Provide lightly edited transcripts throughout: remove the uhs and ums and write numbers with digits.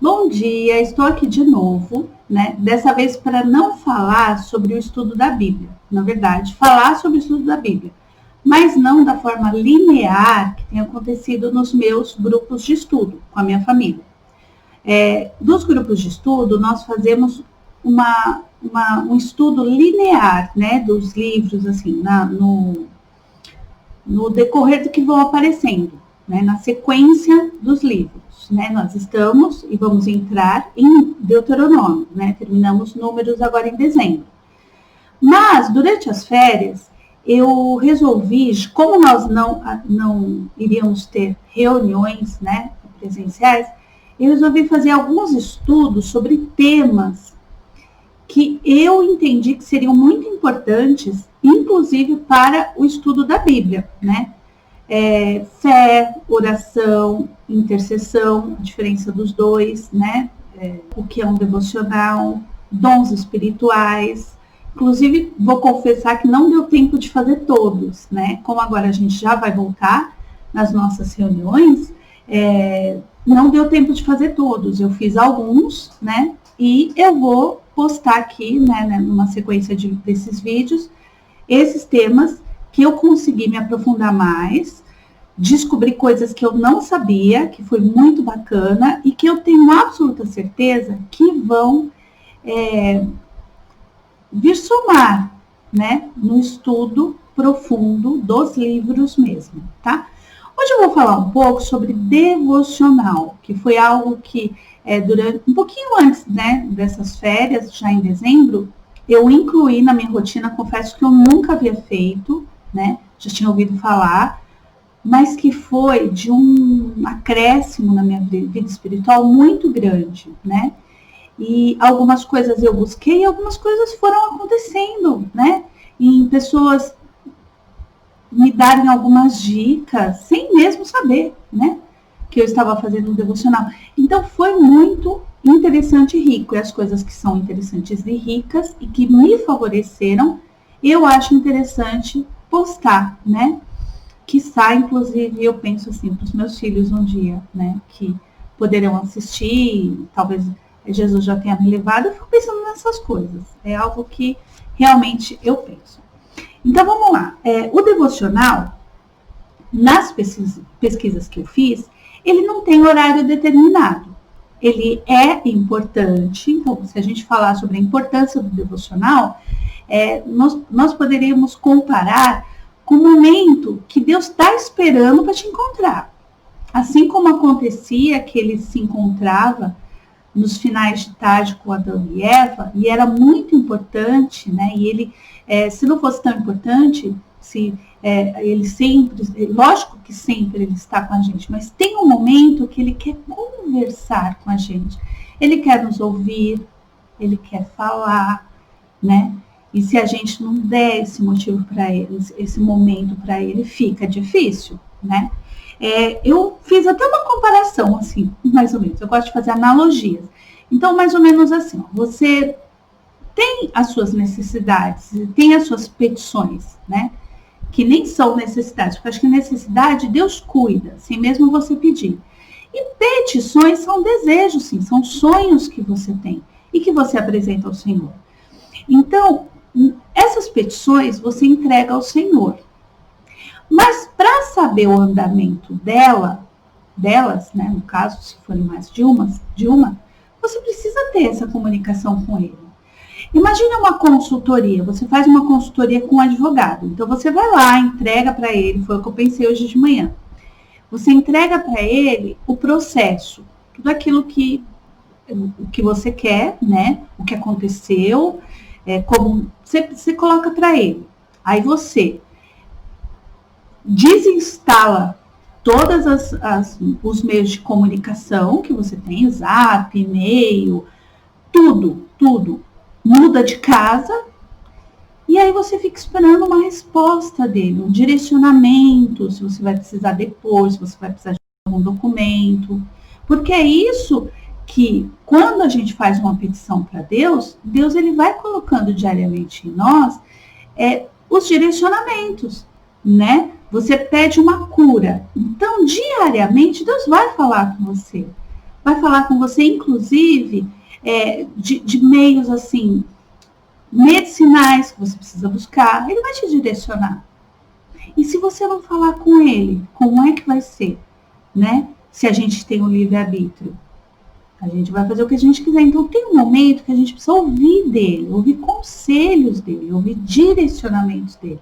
Bom dia, estou aqui de novo, né? Dessa vez para não falar sobre o estudo da Bíblia. Na verdade, falar sobre o estudo da Bíblia, mas não da forma linear que tem acontecido nos meus grupos de estudo com a minha família. Dos grupos de estudo, nós fazemos um estudo linear, né? Dos livros, assim, no decorrer do que vão aparecendo, né? Na sequência dos livros. Né, nós estamos e vamos entrar em Deuteronômio, né, terminamos Números agora em dezembro. Mas, durante as férias, eu resolvi, como nós não iríamos ter reuniões, né, presenciais, eu resolvi fazer alguns estudos sobre temas que eu entendi que seriam muito importantes, inclusive para o estudo da Bíblia, né? Fé, oração, intercessão, a diferença dos dois, né? O que é um devocional, dons espirituais. Inclusive, vou confessar que não deu tempo de fazer todos, né? Como agora a gente já vai voltar nas nossas reuniões, não deu tempo de fazer todos. Eu fiz alguns, né? E eu vou postar aqui, né, numa sequência desses vídeos, esses temas que eu consegui me aprofundar mais, descobri coisas que eu não sabia, que foi muito bacana e que eu tenho absoluta certeza que vão vir somar, né, no estudo profundo dos livros mesmo, tá? Hoje eu vou falar um pouco sobre devocional, que foi algo que durante um pouquinho antes, né, dessas férias, já em dezembro, eu incluí na minha rotina, confesso que eu nunca havia feito, né, já tinha ouvido falar, mas que foi de um acréscimo na minha vida espiritual muito grande, né? E algumas coisas eu busquei e algumas coisas foram acontecendo, né? E pessoas me darem algumas dicas, sem mesmo saber, né? Que eu estava fazendo um devocional. Então, foi muito interessante e rico. E as coisas que são interessantes e ricas e que me favoreceram, eu acho interessante postar, né? Quiçá, inclusive, eu penso assim para os meus filhos um dia, né? Que poderão assistir, talvez Jesus já tenha me levado. Eu fico pensando nessas coisas. É algo que realmente eu penso. Então, vamos lá. O devocional, nas pesquisas que eu fiz, ele não tem horário determinado. Ele é importante. Então, se a gente falar sobre a importância do devocional, nós poderíamos comparar com o momento que Deus está esperando para te encontrar. Assim como acontecia que ele se encontrava nos finais de tarde com Adão e Eva, e era muito importante, né? E ele, se não fosse tão importante, ele sempre, lógico que sempre ele está com a gente, mas tem um momento que ele quer conversar com a gente. Ele quer nos ouvir, ele quer falar, né? E se a gente não der esse motivo para ele, esse momento para ele, fica difícil, né? Eu fiz até uma comparação, assim, mais ou menos. Eu gosto de fazer analogias. Então, mais ou menos assim, ó, você tem as suas necessidades, tem as suas petições, né? Que nem são necessidades, porque eu acho que necessidade Deus cuida, sem mesmo você pedir. E petições são desejos, sim, são sonhos que você tem e que você apresenta ao Senhor. Então, essas petições você entrega ao Senhor. Mas para saber o andamento delas, né, no caso, se forem mais de uma, você precisa ter essa comunicação com ele. Imagina uma consultoria, você faz uma consultoria com um advogado. Então você vai lá, entrega para ele, foi o que eu pensei hoje de manhã. Você entrega para ele o processo, tudo aquilo que você quer, né, o que aconteceu, como você coloca para ele. Aí você desinstala todos os meios de comunicação que você tem, Zap, e-mail, tudo. Muda de casa e aí você fica esperando uma resposta dele, um direcionamento, se você vai precisar depois, se você vai precisar de algum documento. Porque é isso que, quando a gente faz uma petição para Deus, ele vai colocando diariamente em nós os direcionamentos, né? Você pede uma cura. Então, diariamente, Deus vai falar com você. vai falar com você, inclusive, de meios assim, medicinais que você precisa buscar, ele vai te direcionar. E se você não falar com ele, como é que vai ser, né? Se a gente tem o livre-arbítrio, a gente vai fazer o que a gente quiser. Então tem um momento que a gente precisa ouvir dele, ouvir conselhos dele, ouvir direcionamentos dele.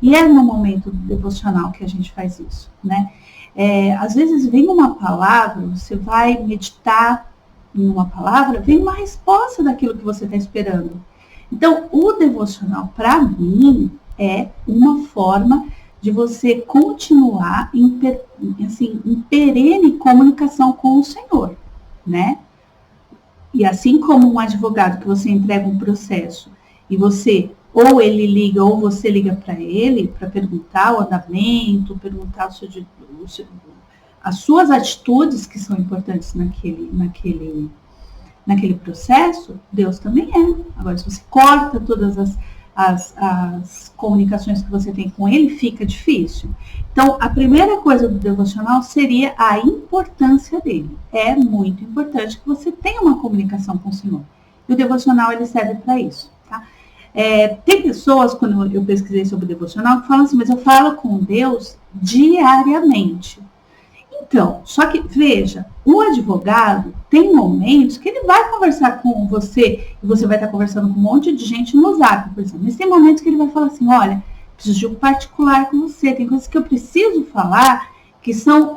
E é no momento devocional que a gente faz isso, né? Às vezes vem uma palavra, você vai meditar em uma palavra, vem uma resposta daquilo que você está esperando. Então, o devocional, para mim, é uma forma de você continuar em perene comunicação com o Senhor, né? E assim como um advogado que você entrega um processo e você, ou ele liga, ou você liga para ele para perguntar o andamento, perguntar as suas atitudes que são importantes naquele processo, Deus também é. Agora, se você corta todas as comunicações que você tem com ele, fica difícil. Então, a primeira coisa do devocional seria a importância dele. É muito importante que você tenha uma comunicação com o Senhor. E o devocional, ele serve para isso, tá? Tem pessoas, quando eu pesquisei sobre o devocional, que falam assim, mas eu falo com Deus diariamente. Então, só que, veja, o advogado tem momentos que ele vai conversar com você, e você vai estar conversando com um monte de gente no Zap, por exemplo. Mas tem momentos que ele vai falar assim, olha, preciso de um particular com você, tem coisas que eu preciso falar que são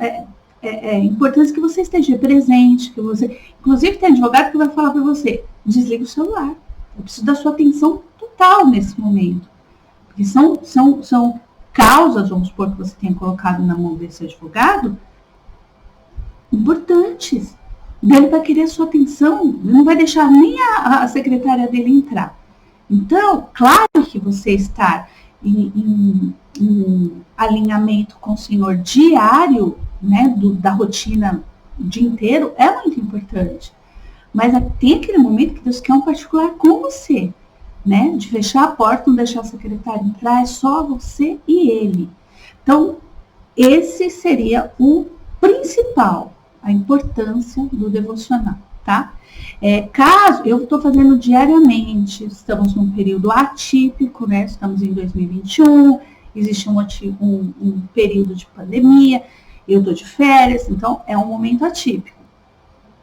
importantes que você esteja presente, que você... Inclusive, tem advogado que vai falar para você, desliga o celular, eu preciso da sua atenção total nesse momento. Porque são causas, vamos supor, que você tenha colocado na mão desse advogado, importantes. Ele vai querer a sua atenção, ele não vai deixar nem a secretária dele entrar. Então, claro que você estar em alinhamento com o Senhor diário, né, da rotina o dia inteiro, é muito importante. Mas tem aquele momento que Deus quer um particular com você, né, de fechar a porta, não deixar a secretária entrar, é só você e ele. Então, esse seria o principal, a importância do devocional, tá? Caso eu estou fazendo diariamente, estamos num período atípico, né? Estamos em 2021, existe um período de pandemia, eu estou de férias, então é um momento atípico.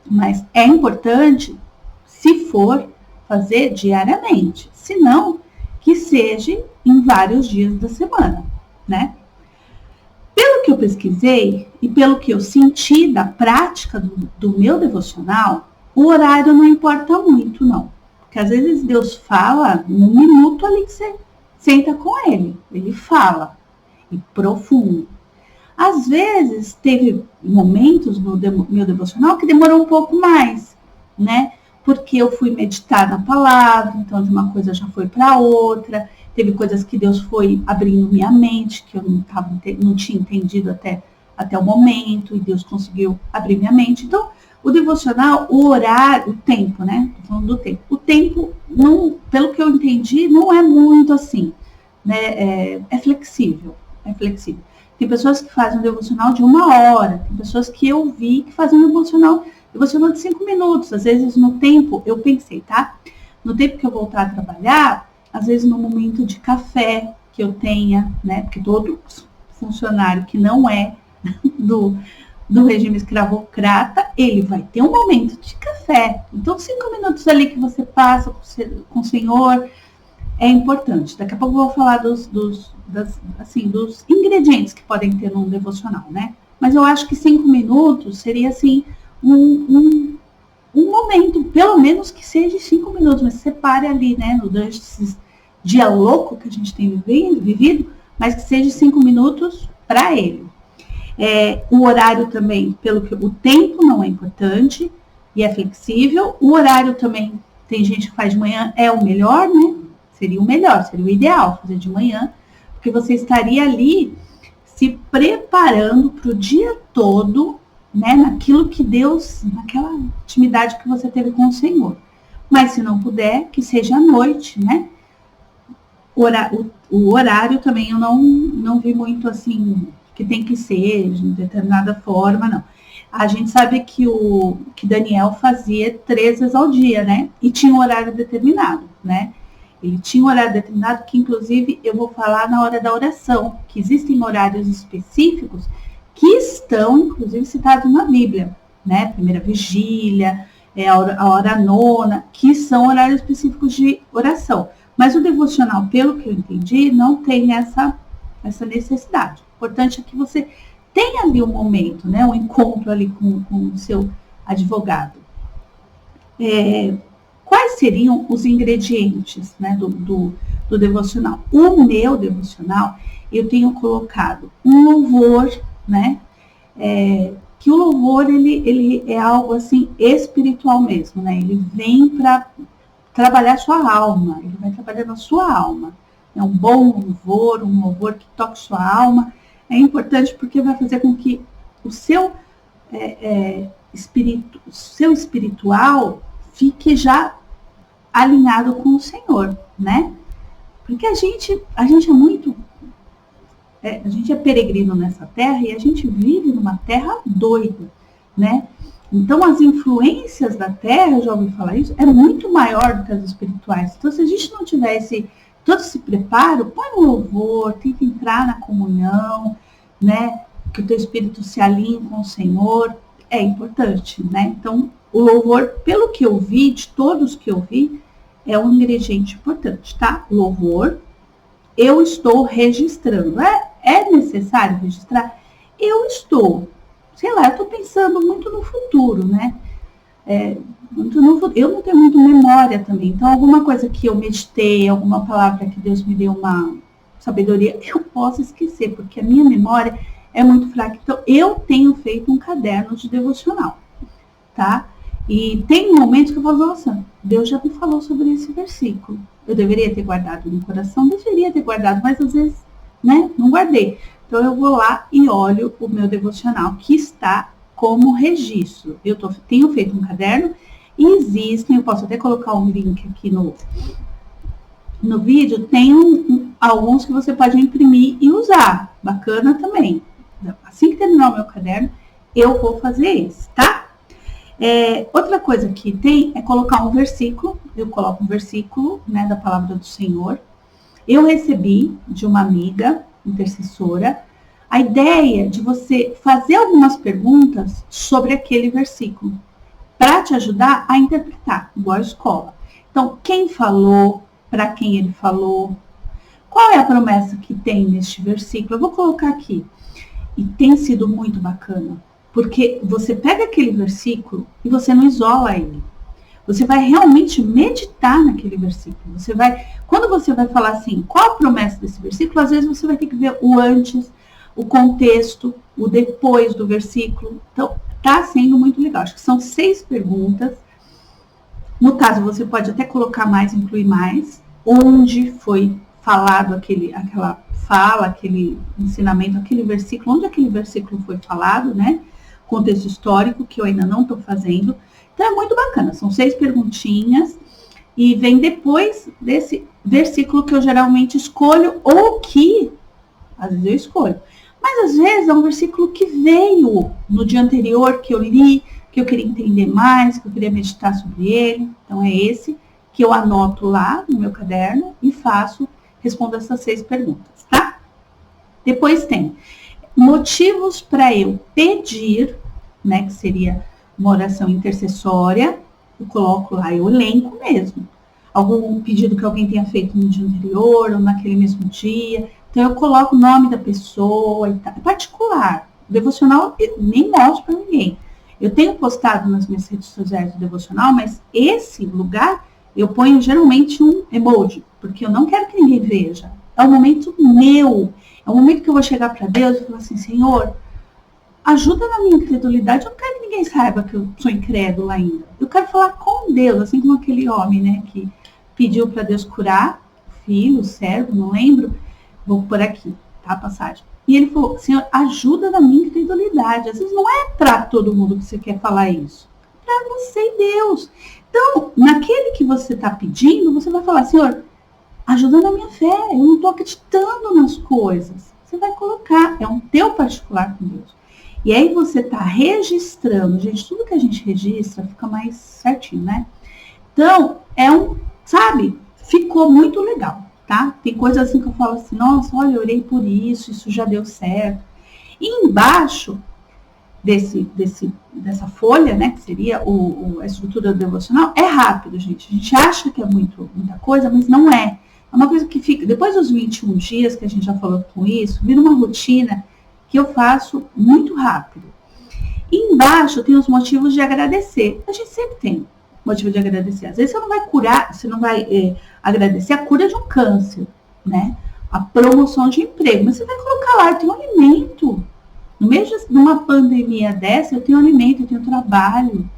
Mas é importante, se for, fazer diariamente, se não, que seja em vários dias da semana, né? Pelo que eu pesquisei e pelo que eu senti da prática do meu devocional, o horário não importa muito, não. Porque às vezes Deus fala num minuto ali que você senta com ele. Ele fala, e profundo. Às vezes teve momentos no meu devocional que demorou um pouco mais, né? Porque eu fui meditar na palavra, então de uma coisa já foi para outra. Teve coisas que Deus foi abrindo minha mente, que eu não tinha entendido até o momento, e Deus conseguiu abrir minha mente. Então, o devocional, o horário, o tempo, né? Estou falando do tempo. O tempo, não, pelo que eu entendi, não é muito assim, né? É flexível, é flexível. Tem pessoas que fazem um devocional de 1 hora, tem pessoas que eu vi que fazem um devocional de 5 minutos. Às vezes, no tempo, eu pensei, tá? No tempo que eu voltar a trabalhar, às vezes no momento de café que eu tenha, né? Porque todo funcionário que não é do regime escravocrata, ele vai ter um momento de café. Então, 5 minutos ali que você passa com o Senhor é importante. Daqui a pouco eu vou falar dos ingredientes que podem ter num devocional, né? Mas eu acho que 5 minutos seria, assim, um momento, pelo menos que seja 5 minutos, mas separe ali, né, durante esses dia louco que a gente tem vivido, mas que seja 5 minutos para ele. O horário também, o tempo não é importante e é flexível. O horário também, tem gente que faz de manhã, é o melhor, né? Seria o melhor, seria o ideal fazer de manhã, porque você estaria ali se preparando para o dia todo, né, naquilo que Deus, naquela intimidade que você teve com o Senhor. Mas se não puder, que seja à noite, né? O horário também eu não vi muito assim, que tem que ser de determinada forma, não. A gente sabe que Daniel fazia 3 vezes ao dia, né? E tinha um horário determinado, né? Ele tinha um horário determinado que, inclusive, eu vou falar na hora da oração, que existem horários específicos que estão, inclusive, citados na Bíblia, né? Primeira vigília, a hora nona, que são horários específicos de oração. Mas o devocional, pelo que eu entendi, não tem essa necessidade. O importante é que você tenha ali um momento, né? Um encontro ali com o seu advogado. Quais seriam os ingredientes, né, do devocional? O meu devocional, eu tenho colocado um louvor, né? Que o louvor, ele é algo assim espiritual mesmo, né? Ele vem para trabalhar a sua alma, ele vai trabalhar na sua alma. É um bom louvor, um louvor que toque sua alma. É importante porque vai fazer com que o seu espiritual fique já alinhado com o Senhor, né? Porque a gente é muito... a gente é peregrino nessa terra e a gente vive numa terra doida, né? Então, as influências da terra, já ouvi falar isso, é muito maior do que as espirituais. Então, se a gente não tiver todo esse preparo, põe um louvor, tenta entrar na comunhão, né? Que o teu espírito se alinhe com o Senhor, é importante, né? Então, o louvor, pelo que eu vi, de todos que eu vi, é um ingrediente importante, tá? Louvor, eu estou registrando. É necessário registrar? Eu estou. Sei lá, eu estou pensando muito no futuro, né? Eu não tenho muito memória também. Então, alguma coisa que eu meditei, alguma palavra que Deus me deu uma sabedoria, eu posso esquecer, porque a minha memória é muito fraca. Então, eu tenho feito um caderno de devocional, tá? E tem momentos que eu falo, nossa, Deus já me falou sobre esse versículo. Eu deveria ter guardado no coração? Deveria ter guardado, mas às vezes, né, não guardei. Então, eu vou lá e olho o meu devocional, que está como registro. Eu tenho feito um caderno e existem, eu posso até colocar um link aqui no vídeo, tem alguns que você pode imprimir e usar. Bacana também. Assim que terminar o meu caderno, eu vou fazer esse, tá? Outra coisa que tem é colocar um versículo. Eu coloco um versículo, né, da palavra do Senhor. Eu recebi de uma amiga intercessora a ideia de você fazer algumas perguntas sobre aquele versículo para te ajudar a interpretar, igual a escola. Então, quem falou, para quem ele falou, qual é a promessa que tem neste versículo? Eu vou colocar aqui. E tem sido muito bacana, porque você pega aquele versículo e você não isola ele. Você vai realmente meditar naquele versículo. Quando você vai falar assim, qual a promessa desse versículo, às vezes você vai ter que ver o antes, o contexto, o depois do versículo. Então, tá sendo muito legal. Acho que são 6 perguntas. No caso, você pode até colocar mais, incluir mais, onde foi falado aquela fala, aquele ensinamento, aquele versículo, onde aquele versículo foi falado, né? Contexto histórico, que eu ainda não estou fazendo. Então, é muito bacana. São 6 perguntinhas e vem depois desse versículo que eu geralmente escolho ou que, às vezes eu escolho, mas às vezes é um versículo que veio no dia anterior, que eu li, que eu queria entender mais, que eu queria meditar sobre ele. Então, é esse que eu anoto lá no meu caderno e respondo essas 6 perguntas, tá? Depois tem motivos para eu pedir, né, que seria uma oração intercessória. Eu coloco lá, eu elenco mesmo. Algum pedido que alguém tenha feito no dia anterior ou naquele mesmo dia. Então, eu coloco o nome da pessoa e tal. É particular. O devocional, eu nem mostro para ninguém. Eu tenho postado nas minhas redes sociais do devocional, mas esse lugar eu ponho geralmente um emoji, porque eu não quero que ninguém veja. É um momento meu. É um momento que eu vou chegar para Deus e falar assim, Senhor, ajuda na minha incredulidade. Eu não quero que ninguém saiba que eu sou incrédula ainda. Eu quero falar com Deus, assim como aquele homem, né, que pediu para Deus curar o filho, o servo, não lembro. Vou por aqui, tá, a passagem. E ele falou, Senhor, ajuda na minha incredulidade. Às vezes não é para todo mundo que você quer falar isso. É para você e Deus. Então, naquele que você está pedindo, você vai falar, Senhor, ajuda na minha fé. Eu não estou acreditando nas coisas. Você vai colocar, é um teu particular com Deus. E aí você está registrando, gente, tudo que a gente registra fica mais certinho, né? Então, sabe, ficou muito legal, tá? Tem coisas assim que eu falo assim, nossa, olha, eu orei por isso já deu certo. E embaixo dessa folha, né, que seria a estrutura devocional, é rápido, gente. A gente acha que é muita coisa, mas não é. É uma coisa que fica, depois dos 21 dias, que a gente já falou com isso, vira uma rotina que eu faço muito rápido. E embaixo tem os motivos de agradecer. A gente sempre tem motivo de agradecer. Às vezes você não vai curar, você não vai agradecer a cura de um câncer, né? A promoção de emprego, mas você vai colocar lá, eu tenho alimento. No meio de uma pandemia dessa, eu tenho alimento, eu tenho trabalho.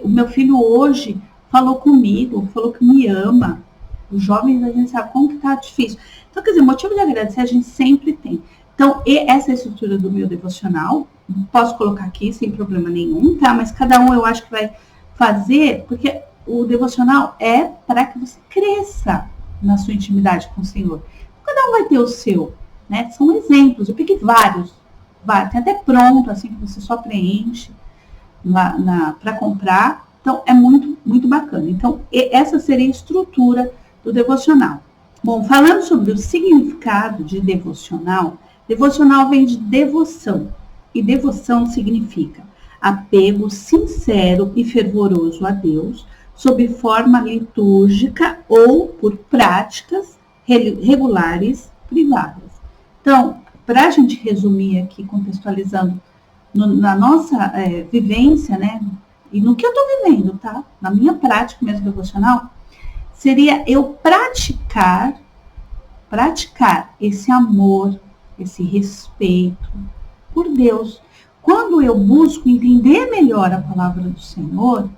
O meu filho hoje falou comigo, falou que me ama. Os jovens, a gente sabe como que tá difícil. Então, quer dizer, motivo de agradecer a gente sempre tem. Então, essa é a estrutura do meu devocional. Posso colocar aqui sem problema nenhum, tá? Mas cada um eu acho que vai fazer, porque o devocional é para que você cresça na sua intimidade com o Senhor. Cada um vai ter o seu, né? São exemplos, eu peguei vários. Tem até pronto, assim, que você só preenche para comprar. Então, é muito, muito bacana. Então, essa seria a estrutura do devocional. Bom, falando sobre o significado de devocional, devocional vem de devoção. E devoção significa apego sincero e fervoroso a Deus, sob forma litúrgica ou por práticas regulares privadas. Então, para a gente resumir aqui, contextualizando na nossa vivência, né, e no que eu estou vivendo, tá? Na minha prática mesmo devocional, seria eu praticar esse amor, esse respeito por Deus. Quando eu busco entender melhor a palavra do Senhor,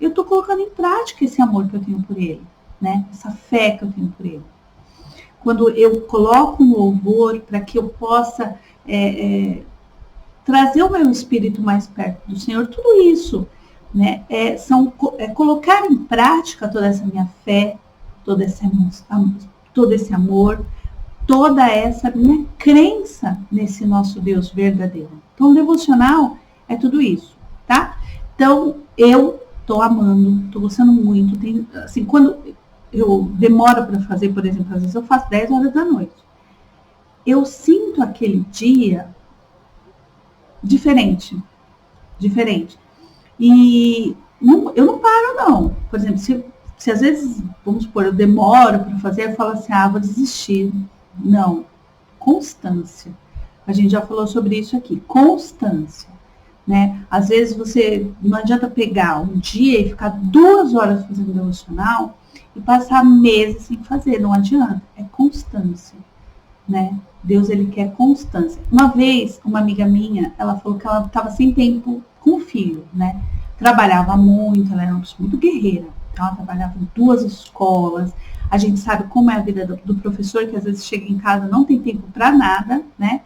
eu estou colocando em prática esse amor que eu tenho por Ele, né? Essa fé que eu tenho por Ele. Quando eu coloco um louvor para que eu possa trazer o meu espírito mais perto do Senhor, tudo isso, né, colocar em prática toda essa minha fé, todo esse amor, toda essa minha crença nesse nosso Deus verdadeiro. Então, o devocional é tudo isso, tá? Então, eu tô amando, tô gostando muito. Assim, quando eu demoro para fazer, por exemplo, às vezes eu faço 10 horas da noite. Eu sinto aquele dia diferente. E eu não paro, não. Por exemplo, se às vezes, vamos supor, eu demoro para fazer, eu falo assim, vou desistir. Não. Constância. A gente já falou sobre isso aqui. Constância. Né? Às vezes não adianta pegar um dia e ficar 2 horas fazendo devocional e passar meses sem fazer. Não adianta. É constância. Né? Deus, ele quer constância. Uma vez, uma amiga minha, ela falou que ela estava sem tempo com o filho, né? Trabalhava muito, ela era uma pessoa muito guerreira. Então, ela trabalhava em 2 escolas. A gente sabe como é a vida do professor, que às vezes chega em casa não tem tempo para nada, né?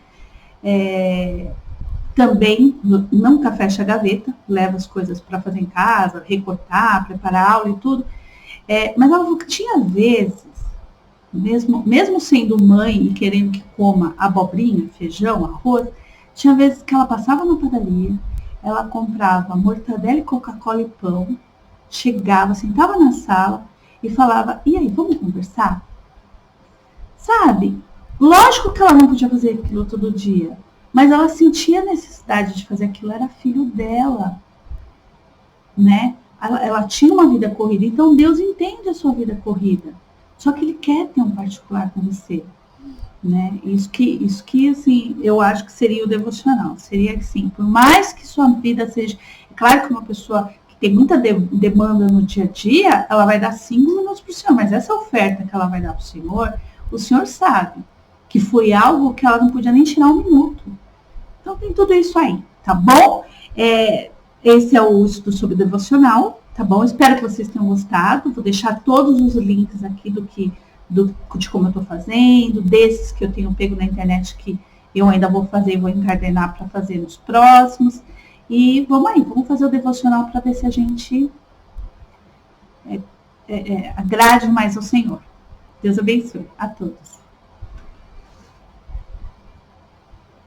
Também nunca fecha a gaveta, leva as coisas para fazer em casa, recortar, preparar aula e tudo. Mas ela falou que tinha vezes, mesmo sendo mãe e querendo que coma abobrinha, feijão, arroz, tinha vezes que ela passava na padaria, ela comprava mortadela e Coca-Cola e pão, chegava, sentava na sala e falava, e aí, vamos conversar? Sabe? Lógico que ela não podia fazer aquilo todo dia, mas ela sentia a necessidade de fazer aquilo, era filho dela, né? Ela tinha uma vida corrida, então Deus entende a sua vida corrida. Só que Ele quer ter um particular com você, né? Isso que assim, eu acho que seria o devocional. Seria assim, por mais que sua vida seja... É claro que uma pessoa que tem muita demanda no dia a dia, ela vai dar 5 minutos para o Senhor, mas essa oferta que ela vai dar para o Senhor sabe que foi algo que ela não podia nem tirar 1 minuto. Então tem tudo isso aí, tá bom? Esse é o estudo sobre devocional, tá bom? Espero que vocês tenham gostado. Vou deixar todos os links aqui de como eu estou fazendo, desses que eu tenho pego na internet que eu ainda vou fazer e vou encadernar para fazer nos próximos. E vamos fazer o devocional para ver se a gente agrade mais ao Senhor. Deus abençoe a todos.